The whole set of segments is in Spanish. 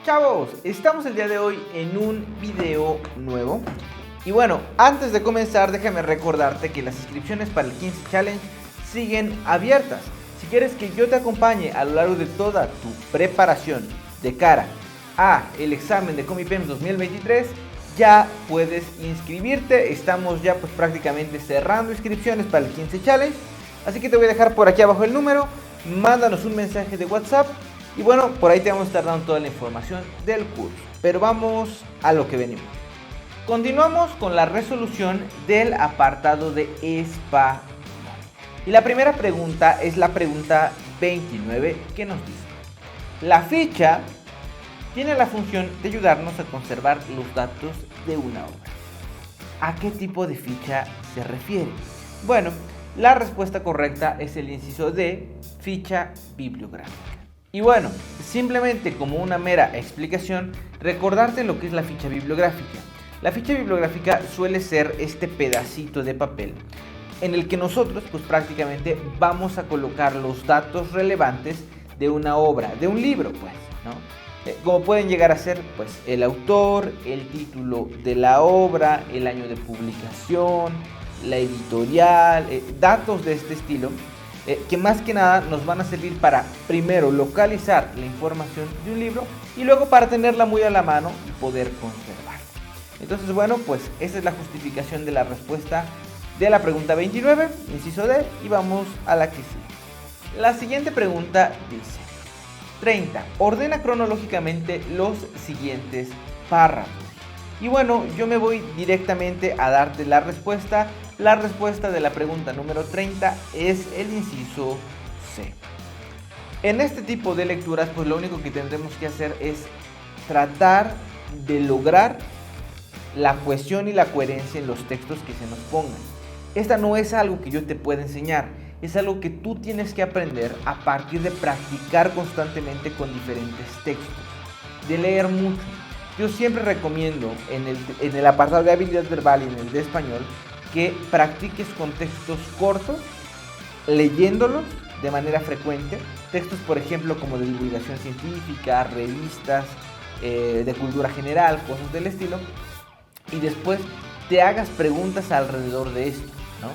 Chavos, estamos el día de hoy en un video nuevo. Y bueno, antes de comenzar déjame recordarte que las inscripciones para el 15 Challenge siguen abiertas. Si quieres que yo te acompañe a lo largo de toda tu preparación de cara a el examen de Comipems 2023, ya puedes inscribirte. Estamos ya pues prácticamente cerrando inscripciones para el 15 Challenge. Así que te voy a dejar por aquí abajo el número. Mándanos un mensaje de WhatsApp. Y bueno, por ahí te vamos a estar dando toda la información del curso. Pero vamos a lo que venimos. Continuamos con la resolución del apartado de español. Y la primera pregunta es la pregunta 29 que nos dice: la ficha tiene la función de ayudarnos a conservar los datos de una obra. ¿A qué tipo de ficha se refiere? Bueno, la respuesta correcta es el inciso D, ficha bibliográfica. Y bueno, simplemente como una mera explicación, recordarte lo que es la ficha bibliográfica. La ficha bibliográfica suele ser este pedacito de papel en el que nosotros pues prácticamente vamos a colocar los datos relevantes de una obra, de un libro pues, ¿no? Como pueden llegar a ser pues el autor, el título de la obra, el año de publicación, la editorial, datos de este estilo. Que más que nada nos van a servir para primero localizar la información de un libro y luego para tenerla muy a la mano y poder conservarla. Entonces bueno, pues esa es la justificación de la respuesta de la pregunta 29, inciso D, y vamos a la que sigue. La siguiente pregunta dice: 30. Ordena cronológicamente los siguientes párrafos. Y bueno, yo me voy directamente a darte la respuesta. La respuesta de la pregunta número 30 es el inciso C. En este tipo de lecturas, pues lo único que tendremos que hacer es tratar de lograr la cohesión y la coherencia en los textos que se nos pongan. Esta no es algo que yo te pueda enseñar, es algo que tú tienes que aprender a partir de practicar constantemente con diferentes textos, de leer mucho. Yo siempre recomiendo en el apartado de habilidad verbal y en el de español que practiques con textos cortos, leyéndolos de manera frecuente. Textos, por ejemplo, como de divulgación científica, revistas, de cultura general, cosas del estilo. Y después te hagas preguntas alrededor de esto, ¿no?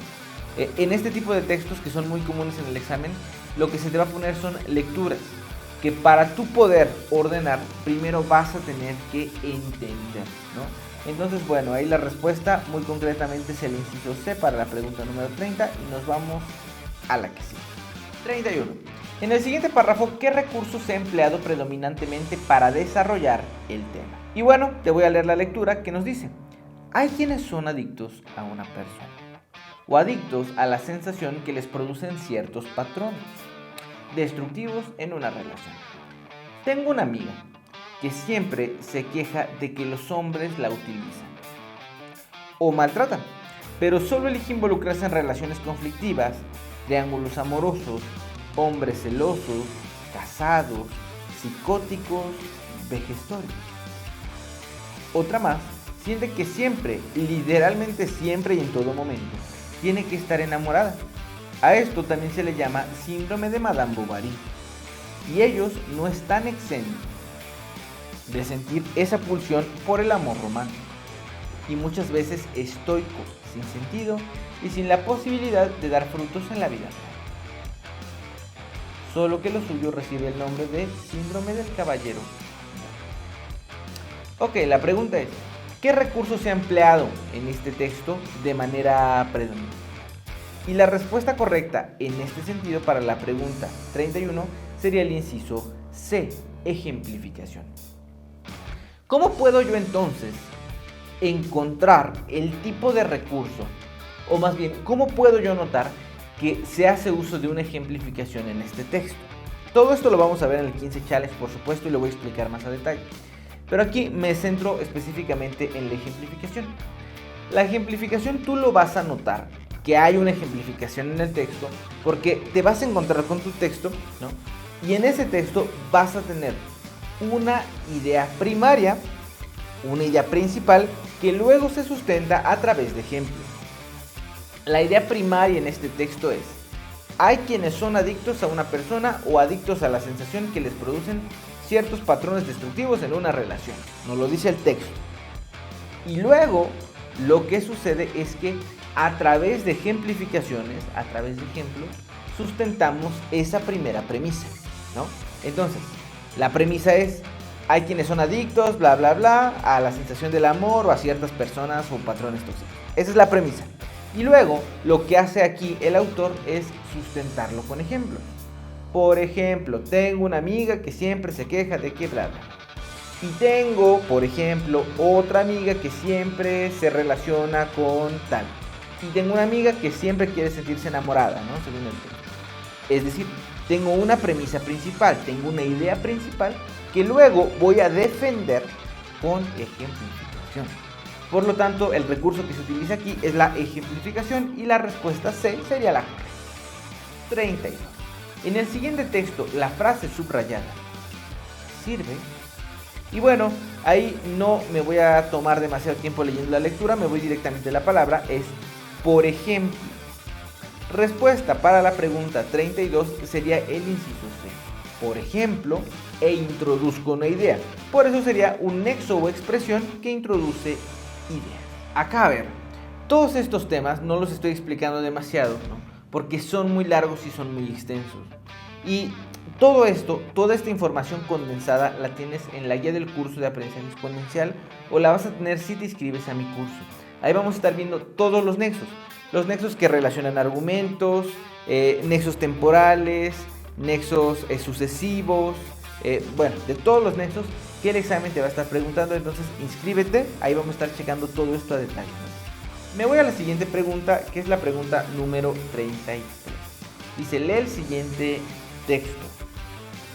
En este tipo de textos que son muy comunes en el examen, lo que se te va a poner son lecturas que para tú poder ordenar, primero vas a tener que entender, ¿no? Entonces, bueno, ahí la respuesta muy concretamente es el inciso C para la pregunta número 30 y nos vamos a la que sigue. 31. En el siguiente párrafo, ¿qué recurso se ha empleado predominantemente para desarrollar el tema? Y bueno, te voy a leer la lectura que nos dice: hay quienes son adictos a una persona o adictos a la sensación que les producen ciertos patrones destructivos en una relación. Tengo una amiga que siempre se queja de que los hombres la utilizan o maltratan, pero solo elige involucrarse en relaciones conflictivas, triángulos amorosos, hombres celosos, casados, psicóticos, vejestorios. Otra más siente que siempre, literalmente siempre y en todo momento, tiene que estar enamorada. A esto también se le llama síndrome de Madame Bovary. Y ellos no están exentos de sentir esa pulsión por el amor romántico. Y muchas veces estoico, sin sentido y sin la posibilidad de dar frutos en la vida. Solo que lo suyo recibe el nombre de síndrome del caballero. Ok, la pregunta es: ¿qué recurso se ha empleado en este texto de manera predominante? Y la respuesta correcta en este sentido para la pregunta 31 sería el inciso C, ejemplificación. ¿Cómo puedo yo entonces encontrar el tipo de recurso? O más bien, ¿cómo puedo yo notar que se hace uso de una ejemplificación en este texto? Todo esto lo vamos a ver en el 15 Challenge, por supuesto, y lo voy a explicar más a detalle. Pero aquí me centro específicamente en la ejemplificación. La ejemplificación tú lo vas a notar, que hay una ejemplificación en el texto, porque te vas a encontrar con tu texto, ¿no? Y en ese texto vas a tener una idea primaria, una idea principal, que luego se sustenta a través de ejemplos. La idea primaria en este texto es: hay quienes son adictos a una persona o adictos a la sensación que les producen ciertos patrones destructivos en una relación. Nos lo dice el texto. Y luego lo que sucede es que a través de ejemplificaciones, a través de ejemplos, sustentamos esa primera premisa, ¿no? Entonces, la premisa es: hay quienes son adictos, bla, bla, bla, a la sensación del amor o a ciertas personas o patrones tóxicos. Esa es la premisa. Y luego, lo que hace aquí el autor es sustentarlo con ejemplos. Por ejemplo, tengo una amiga que siempre se queja de que bla, bla. Y tengo, por ejemplo, otra amiga que siempre se relaciona con tal. Y tengo una amiga que siempre quiere sentirse enamorada, ¿no? Según el texto. Es decir, tengo una premisa principal, tengo una idea principal que luego voy a defender con ejemplificación. Por lo tanto, el recurso que se utiliza aquí es la ejemplificación y la respuesta C sería la correcta. 32. En el siguiente texto, la frase subrayada sirve. Y bueno, ahí no me voy a tomar demasiado tiempo leyendo la lectura, me voy directamente a la palabra, es por ejemplo. Respuesta para la pregunta 32 sería el inciso C. Por ejemplo, e introduzco una idea. Por eso sería un nexo o expresión que introduce idea. Acá a ver, todos estos temas no los estoy explicando demasiado, ¿no? Porque son muy largos y son muy extensos. Y todo esto, toda esta información condensada la tienes en la guía del curso de aprendizaje exponencial o la vas a tener si te inscribes a mi curso. Ahí vamos a estar viendo todos los nexos que relacionan argumentos, nexos temporales, nexos sucesivos, bueno, de todos los nexos que el examen te va a estar preguntando. Entonces inscríbete, ahí vamos a estar checando todo esto a detalle. Me voy a la siguiente pregunta, que es la pregunta número 33. Dice: lee el siguiente texto.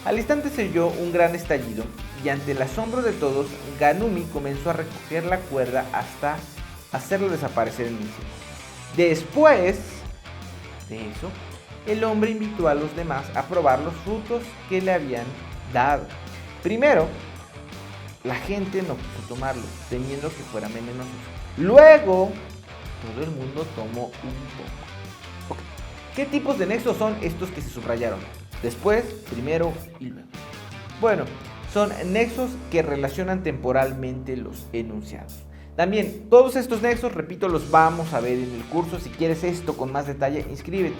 Al instante se oyó un gran estallido y ante el asombro de todos, Ganumi comenzó a recoger la cuerda hasta hacerlo desaparecer en el cielo. Después de eso, el hombre invitó a los demás a probar los frutos que le habían dado. Primero, la gente no quiso tomarlos, temiendo que fueran venenosos. Luego, todo el mundo tomó un poco. Okay. ¿Qué tipos de nexos son estos que se subrayaron? Después, primero y luego. Bueno, son nexos que relacionan temporalmente los enunciados. También, todos estos nexos, repito, los vamos a ver en el curso. Si quieres esto con más detalle, inscríbete.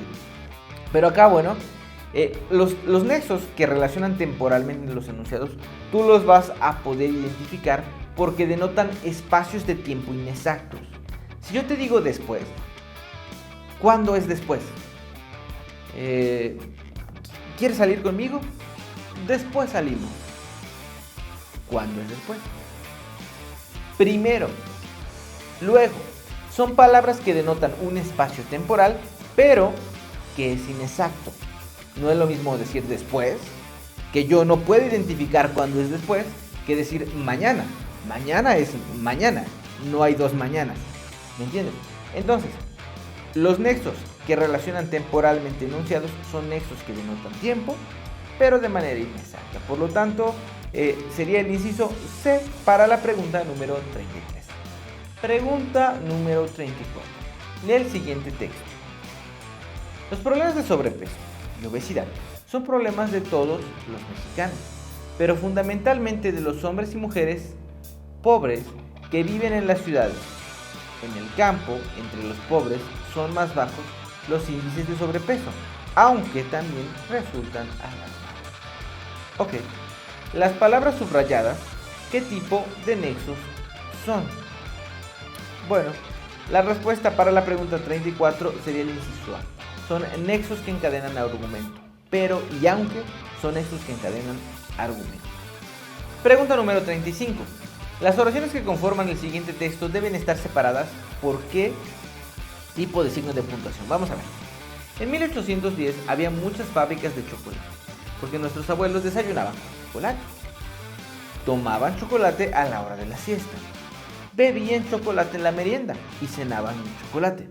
Pero acá, bueno, los nexos que relacionan temporalmente los enunciados, tú los vas a poder identificar porque denotan espacios de tiempo inexactos. Si yo te digo después, ¿cuándo es después? ¿Quieres salir conmigo? Después salimos. ¿Cuándo es después? Primero. Luego. Son palabras que denotan un espacio temporal, pero que es inexacto. No es lo mismo decir después, que yo no puedo identificar cuándo es después, que decir mañana. Mañana es mañana, no hay dos mañanas. ¿Me entiendes? Entonces, los nexos que relacionan temporalmente enunciados son nexos que denotan tiempo, pero de manera inexacta. Por lo tanto, sería el inciso C para la pregunta número 33. Pregunta número 34. Lee el siguiente texto. Los problemas de sobrepeso y obesidad son problemas de todos los mexicanos, pero fundamentalmente de los hombres y mujeres pobres que viven en las ciudades. En el campo, entre los pobres, son más bajos los índices de sobrepeso, aunque también resultan alarmantes. Ok, las palabras subrayadas, ¿qué tipo de nexos son? Bueno, la respuesta para la pregunta 34 sería el inciso A. Son nexos que encadenan argumento, pero y aunque son nexos que encadenan argumento. Pregunta número 35. Las oraciones que conforman el siguiente texto deben estar separadas por qué tipo de signo de puntuación. Vamos a ver. En 1810 había muchas fábricas de chocolate, porque nuestros abuelos desayunaban chocolate, tomaban chocolate a la hora de la siesta, bebían chocolate en la merienda y cenaban chocolate.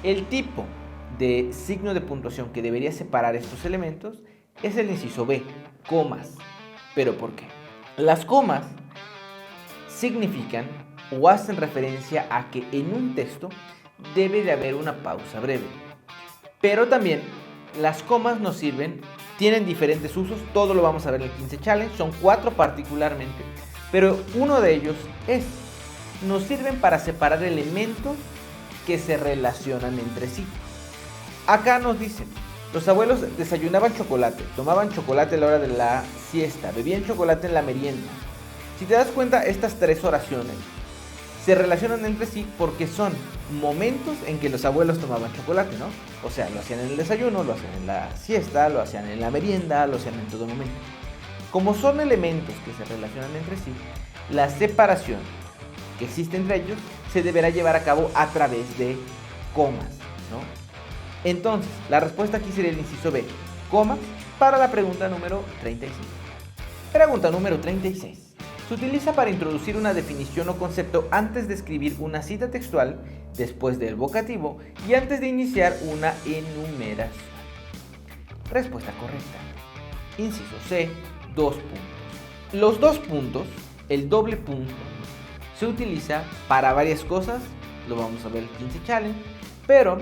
El tipo de signo de puntuación que debería separar estos elementos es el inciso B, comas. ¿Pero por qué? Las comas significan o hacen referencia a que en un texto debe de haber una pausa breve. Pero también las comas nos sirven tienen diferentes usos, todo lo vamos a ver en el 15 Challenge, son 4 particularmente, pero uno de ellos nos sirven para separar elementos que se relacionan entre sí. Acá nos dicen, los abuelos desayunaban chocolate, tomaban chocolate a la hora de la siesta, bebían chocolate en la merienda. Si te das cuenta, estas 3 oraciones se relacionan entre sí porque son momentos en que los abuelos tomaban chocolate, ¿no? O sea, lo hacían en el desayuno, lo hacían en la siesta, lo hacían en la merienda, lo hacían en todo momento. Como son elementos que se relacionan entre sí, la separación que existe entre ellos se deberá llevar a cabo a través de comas, ¿no? Entonces, la respuesta aquí sería el inciso B, comas, para la pregunta número 36. Pregunta número 36. Se utiliza para introducir una definición o concepto antes de escribir una cita textual, después del vocativo y antes de iniciar una enumeración. Respuesta correcta. Inciso C, 2 puntos. Los 2 puntos, el doble punto, se utiliza para varias cosas, lo vamos a ver en el 15 Challenge, pero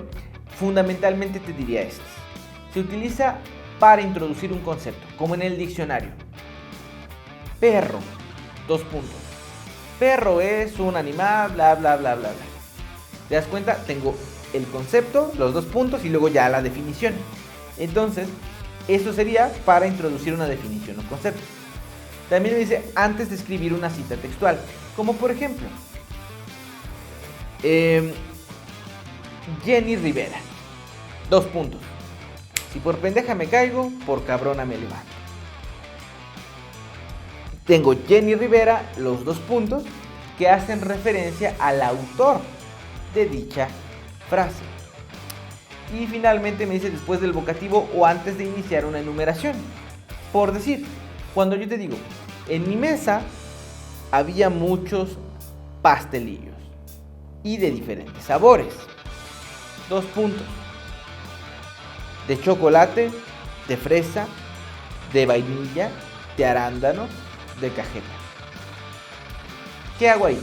fundamentalmente te diría estas. Se utiliza para introducir un concepto, como en el diccionario. Perro, 2 puntos. Perro es un animal, bla, bla, bla, bla, bla. ¿Te das cuenta? Tengo el concepto, los 2 puntos y luego ya la definición. Entonces, eso sería para introducir una definición o concepto. También me dice antes de escribir una cita textual, como por ejemplo, Jenny Rivera, 2 puntos. Si por pendeja me caigo, por cabrona me levanto. Tengo Jenny Rivera, los 2 puntos que hacen referencia al autor de dicha frase. Y finalmente me dice después del vocativo o antes de iniciar una enumeración. Por decir, cuando yo te digo, en mi mesa había muchos pastelillos y de diferentes sabores. 2 puntos. De chocolate, de fresa, de vainilla, de arándano, de cajeta. ¿Qué hago ahí?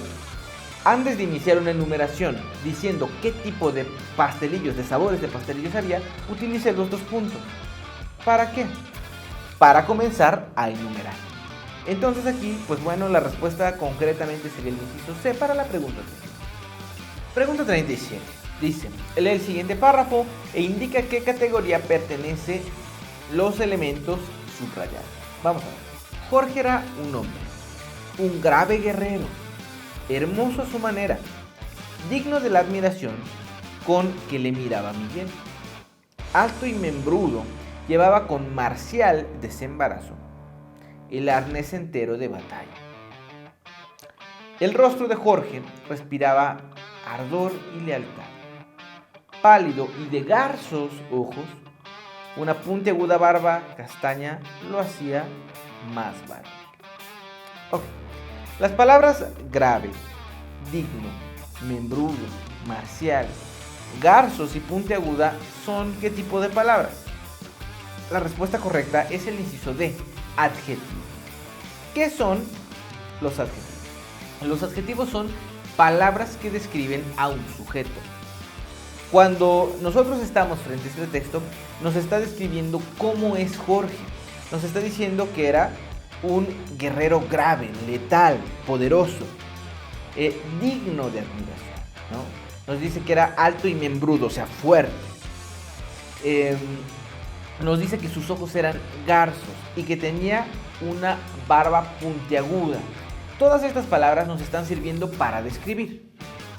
Antes de iniciar una enumeración diciendo qué tipo de pastelillos, de sabores de pastelillos había, utilicé los 2 puntos. ¿Para qué? Para comenzar a enumerar. Entonces aquí, pues bueno, la respuesta concretamente sería el inciso C para la pregunta 3. Pregunta 37. Dice, lee el siguiente párrafo e indica qué categoría pertenece los elementos subrayados. Vamos a ver. Jorge era un hombre, un grave guerrero, hermoso a su manera, digno de la admiración con que le miraba Miguel. Alto y membrudo, llevaba con marcial desembarazo el arnés entero de batalla. El rostro de Jorge respiraba ardor y lealtad. Pálido y de garzos ojos, una puntiaguda barba castaña lo hacía más varonil. Okay. Las palabras grave, digno, membrudo, marcial, garzos y puntiaguda son ¿qué tipo de palabras? La respuesta correcta es el inciso D, adjetivo. ¿Qué son los adjetivos? Los adjetivos son palabras que describen a un sujeto. Cuando nosotros estamos frente a este texto, nos está describiendo cómo es Jorge. Nos está diciendo que era un guerrero grave, letal, poderoso, digno de admiración, ¿no? Nos dice que era alto y membrudo, o sea, fuerte. Nos dice que sus ojos eran garzos y que tenía una barba puntiaguda. Todas estas palabras nos están sirviendo para describir.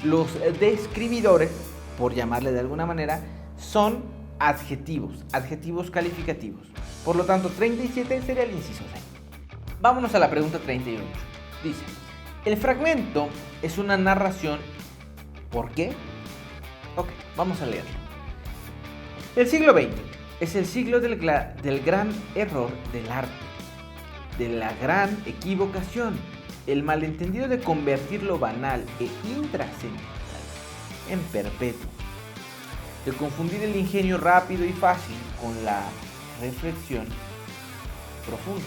Los describidores, por llamarle de alguna manera, son adjetivos, adjetivos calificativos. Por lo tanto, 37 sería el inciso C. Vámonos a la pregunta 38. Dice, el fragmento es una narración. ¿Por qué? Ok, vamos a leerlo. El siglo XX es el siglo del gran error del arte, de la gran equivocación, el malentendido de convertir lo banal e intrascendental en perpetuo, de confundir el ingenio rápido y fácil con la reflexión profunda.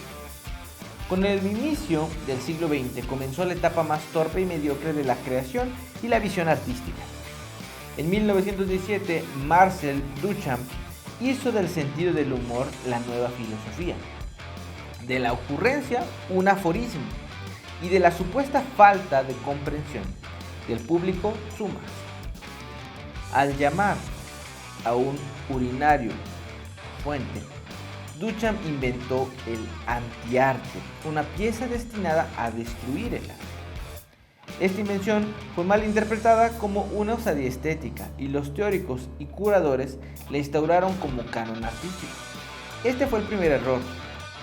Con el inicio del siglo XX comenzó la etapa más torpe y mediocre de la creación y la visión artística. En 1917, Marcel Duchamp hizo del sentido del humor la nueva filosofía, de la ocurrencia un aforismo y de la supuesta falta de comprensión del público su más. Al llamar a un urinario fuente, Duchamp inventó el antiarte, una pieza destinada a destruir el arte. Esta invención fue mal interpretada como una osadía estética y los teóricos y curadores la instauraron como canon artístico. Este fue el primer error,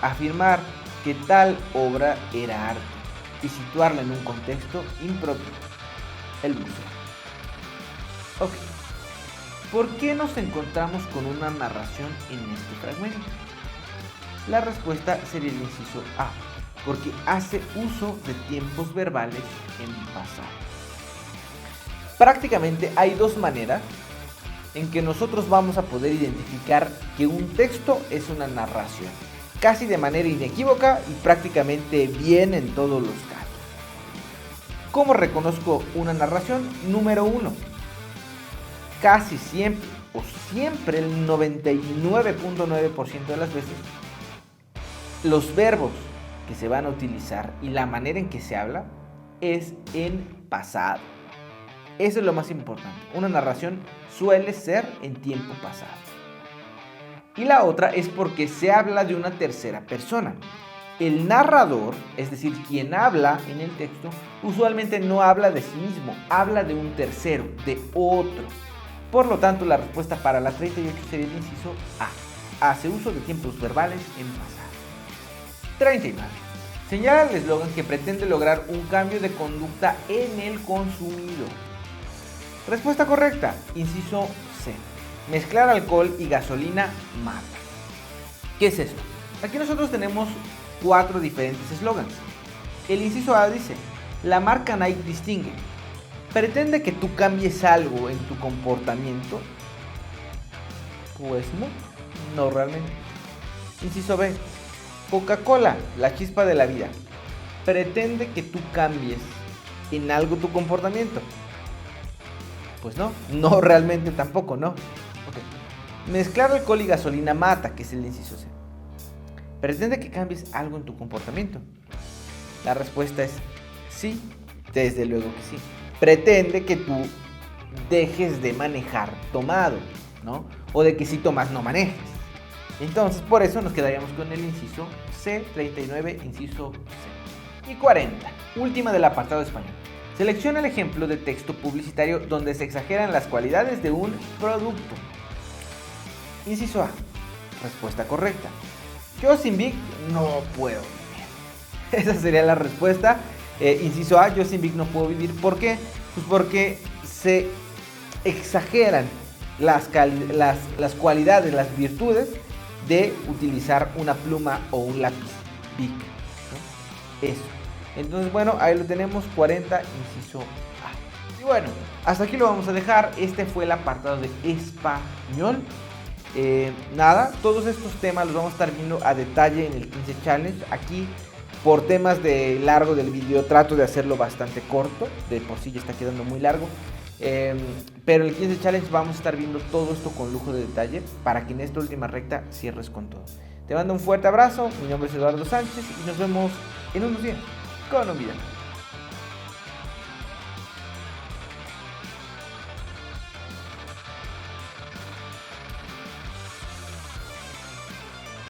afirmar que tal obra era arte y situarla en un contexto impropio, el museo. Ok, ¿por qué nos encontramos con una narración en este fragmento? La respuesta sería el inciso A, porque hace uso de tiempos verbales en pasado. Prácticamente hay dos maneras en que nosotros vamos a poder identificar que un texto es una narración, casi de manera inequívoca y prácticamente bien en todos los casos. ¿Cómo reconozco una narración? Número 1. Casi siempre, o siempre el 99.9% de las veces, los verbos que se van a utilizar y la manera en que se habla es en pasado. Eso es lo más importante. Una narración suele ser en tiempo pasado. Y la otra es porque se habla de una tercera persona. El narrador, es decir, quien habla en el texto, usualmente no habla de sí mismo, habla de un tercero, de otro. Por lo tanto, la respuesta para la 38 sería el inciso A. Hace uso de tiempos verbales en pasado. 39. Señala el eslogan que pretende lograr un cambio de conducta en el consumidor. Respuesta correcta, inciso C. Mezclar alcohol y gasolina mata. ¿Qué es esto? Aquí nosotros tenemos 4 diferentes eslogans. El inciso A dice: la marca Nike distingue. ¿Pretende que tú cambies algo en tu comportamiento? Pues no realmente. Inciso B. Coca-Cola, la chispa de la vida. ¿Pretende que tú cambies en algo tu comportamiento? Pues no realmente tampoco, no. Okay. Mezclar alcohol y gasolina mata, que es el inciso C. ¿Pretende que cambies algo en tu comportamiento? La respuesta es sí, desde luego que sí. Pretende que tú dejes de manejar tomado, ¿no? O de que si tomas no manejes. Entonces, por eso nos quedaríamos con el inciso C, 39, inciso C. Y 40, última del apartado español. Selecciona el ejemplo de texto publicitario donde se exageran las cualidades de un producto. Inciso A, respuesta correcta. Yo sin Vic no puedo vivir. Esa sería la respuesta. Inciso A, yo sin Vic no puedo vivir. ¿Por qué? Pues porque se exageran las cualidades, las virtudes de utilizar una pluma o un lápiz Bic, ¿no? Eso. Entonces, bueno, ahí lo tenemos, 40, inciso A. Y bueno, hasta aquí lo vamos a dejar. Este fue el apartado de español. Nada, todos estos temas los vamos a estar viendo a detalle en el 15 Challenge. Aquí, por temas de largo del video, trato de hacerlo bastante corto. De por sí ya está quedando muy largo. Pero en el 15 Challenge vamos a estar viendo todo esto con lujo de detalle para que en esta última recta cierres con todo. Te mando un fuerte abrazo, mi nombre es Eduardo Sánchez y nos vemos en unos días con un video.